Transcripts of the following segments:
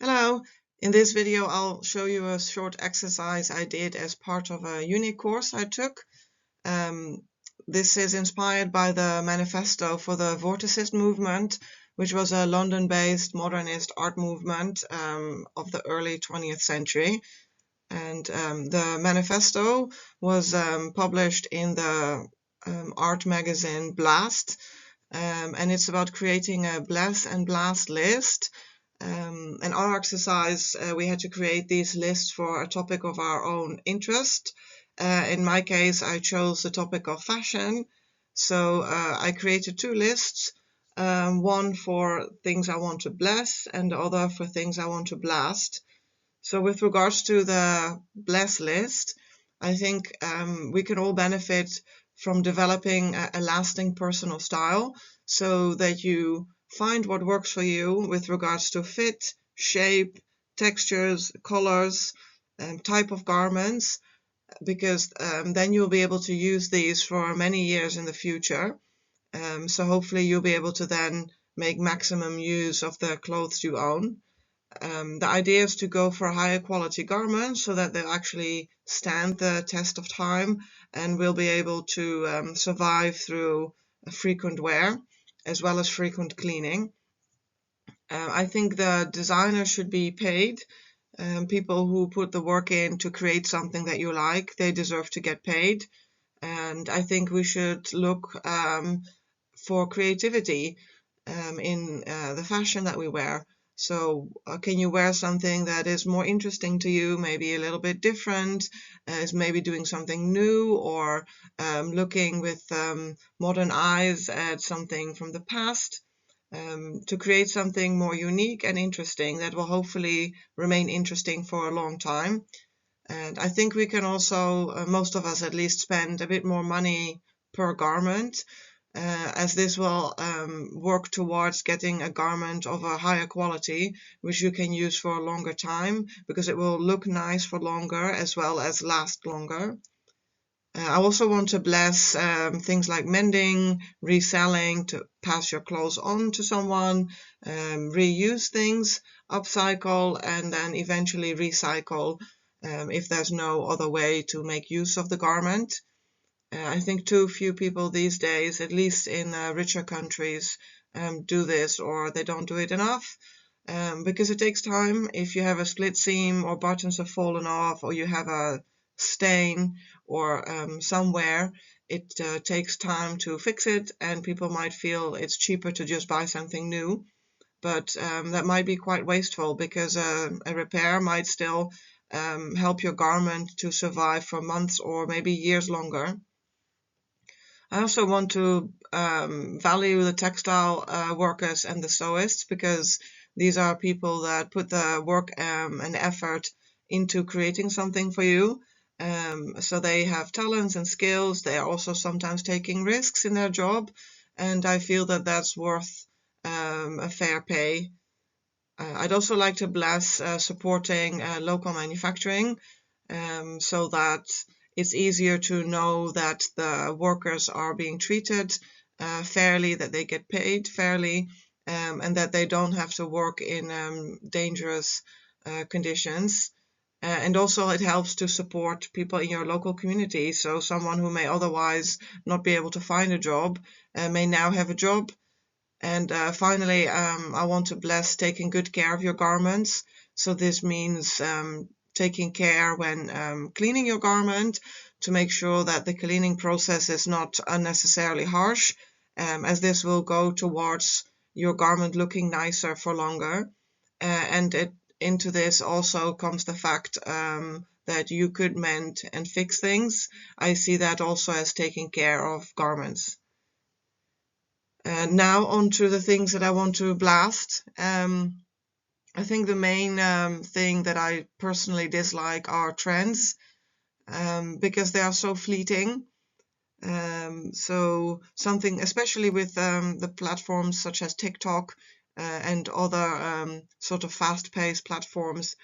Hello, in this video I'll show you a short exercise I did as part of a uni course I took. This is inspired by the manifesto for the Vorticist movement, which was a London-based modernist art movement of the early 20th century. And the manifesto was published in the art magazine Blast, and it's about creating a bless and blast list. And our exercise, we had to create these lists for a topic of our own interest. In my case, I chose the topic of fashion. So I created two lists, one for things I want to bless and the other for things I want to blast. So with regards to the bless list, I think we can all benefit from developing a lasting personal style so that you find what works for you with regards to fit, shape, textures, colors, type of garments, because then you'll be able to use these for many years in the future. So hopefully you'll be able to then make maximum use of the clothes you own. The idea is to go for higher quality garments so that they'll actually stand the test of time and will be able to survive through frequent wear as well as frequent cleaning. I think the designer should be paid. People who put the work in to create something that you like, they deserve to get paid. And I think we should look for creativity in the fashion that we wear. So can you wear something that is more interesting to you, maybe a little bit different, is maybe doing something new, or looking with modern eyes at something from the past, to create something more unique and interesting that will hopefully remain interesting for a long time. And I think we can also, most of us at least, spend a bit more money per garment, as this will work towards getting a garment of a higher quality, which you can use for a longer time, because it will look nice for longer as well as last longer. I also want to bless things like mending, reselling, to pass your clothes on to someone, reuse things, upcycle, and then eventually recycle if there's no other way to make use of the garment. I think too few people these days, at least in richer countries, do this, or they don't do it enough, because it takes time. If you have a split seam or buttons have fallen off, or you have a stain or somewhere, it takes time to fix it, and people might feel it's cheaper to just buy something new. But that might be quite wasteful, because a repair might still help your garment to survive for months or maybe years longer. I also want to value the textile workers and the sewists, because these are people that put the work and effort into creating something for you. So they have talents and skills. They are also sometimes taking risks in their job, and I feel that that's worth a fair pay. I'd also like to bless supporting local manufacturing, so that it's easier to know that the workers are being treated fairly, that they get paid fairly, and that they don't have to work in dangerous conditions. And also it helps to support people in your local community. So someone who may otherwise not be able to find a job may now have a job. And finally, I want to bless taking good care of your garments. So this means taking care when cleaning your garment, to make sure that the cleaning process is not unnecessarily harsh, as this will go towards your garment looking nicer for longer. And into this also comes the fact that you could mend and fix things. I see that also as taking care of garments. Now on to the things that I want to blast. I think the main thing that I personally dislike are trends, because they are so fleeting. So something, especially with the platforms such as TikTok and other sort of fast-paced platforms,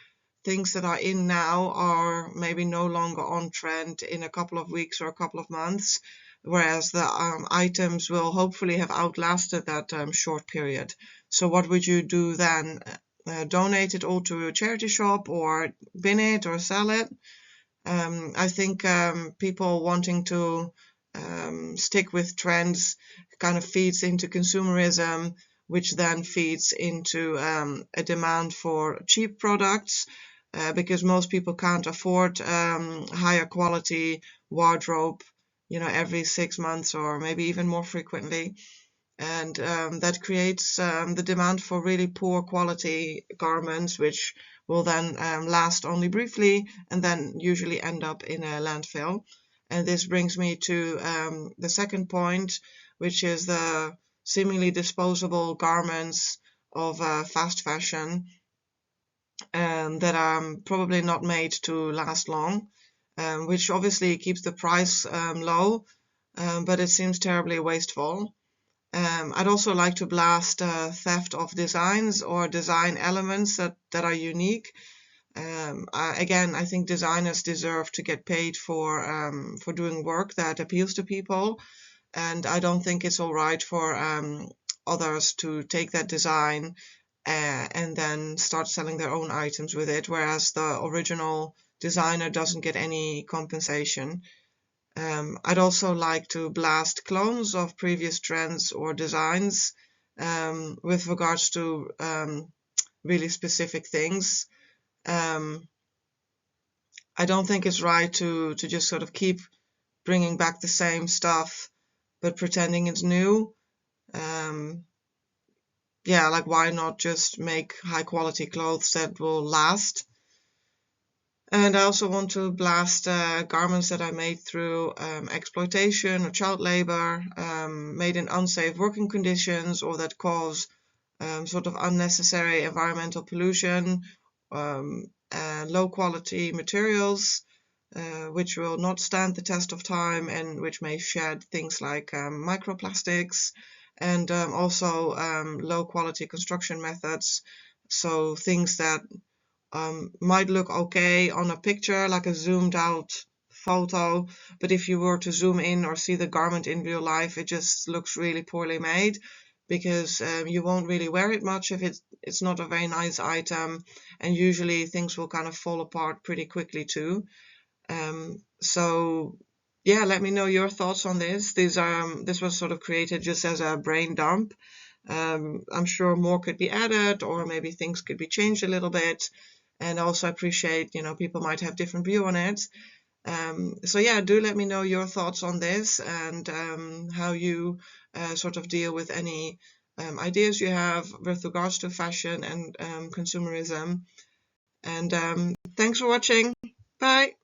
things that are in now are maybe no longer on trend in a couple of weeks or a couple of months, whereas the items will hopefully have outlasted that short period. So what would you do then? donate it all to a charity shop or bin it or sell it. I think people wanting to stick with trends kind of feeds into consumerism, which then feeds into a demand for cheap products, because most people can't afford higher quality wardrobe, every 6 months or maybe even more frequently. And that creates the demand for really poor quality garments, which will then last only briefly and then usually end up in a landfill. And this brings me to the second point, which is the seemingly disposable garments of fast fashion that are probably not made to last long, which obviously keeps the price low, but it seems terribly wasteful. I'd also like to blast theft of designs or design elements that are unique. Again, I think designers deserve to get paid for doing work that appeals to people, and I don't think it's all right for others to take that design and then start selling their own items with it, whereas the original designer doesn't get any compensation. I'd also like to blast clones of previous trends or designs with regards to really specific things. I don't think it's right to just sort of keep bringing back the same stuff but pretending it's new. Yeah, like why not just make high quality clothes that will last? And I also want to blast garments that I made through exploitation or child labor, made in unsafe working conditions, or that cause sort of unnecessary environmental pollution, low quality materials, which will not stand the test of time and which may shed things like microplastics, and also low quality construction methods. So things that might look okay on a picture, like a zoomed out photo, but if you were to zoom in or see the garment in real life, it just looks really poorly made, because you won't really wear it much if it's not a very nice item, and usually things will kind of fall apart pretty quickly too. So yeah, let me know your thoughts on this. This was sort of created just as a brain dump. I'm sure more could be added, or maybe things could be changed a little bit. And also appreciate, people might have different view on it. So yeah, do let me know your thoughts on this, and how you sort of deal with any ideas you have with regards to fashion and consumerism. And thanks for watching. Bye.